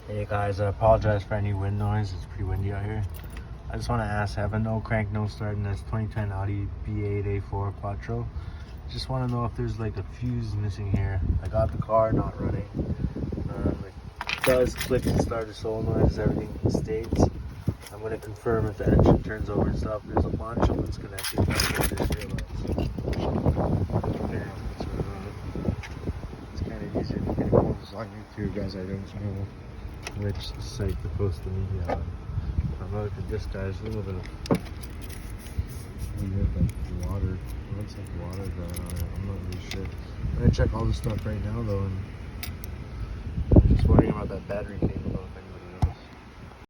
Hey guys, I apologize for any wind noise. It's pretty windy out here. I just want to ask, I have a no crank, no start in this 2010 Audi B8 A4 Quattro. Just want to know if there's like a fuse missing here. I got the car not running. It does click and start the solenoids, everything states. I'm going to confirm if the engine turns over and stuff. There's a bunch of what's connected. I just realized. It's kind of easy to get photos on YouTube, guys. I don't know which site to post the media on. I'm out to this guy's a little bit of like water. It looks like water going on it. I'm not really sure. I'm gonna check all this stuff right now though, and I'm just worrying about that battery cable.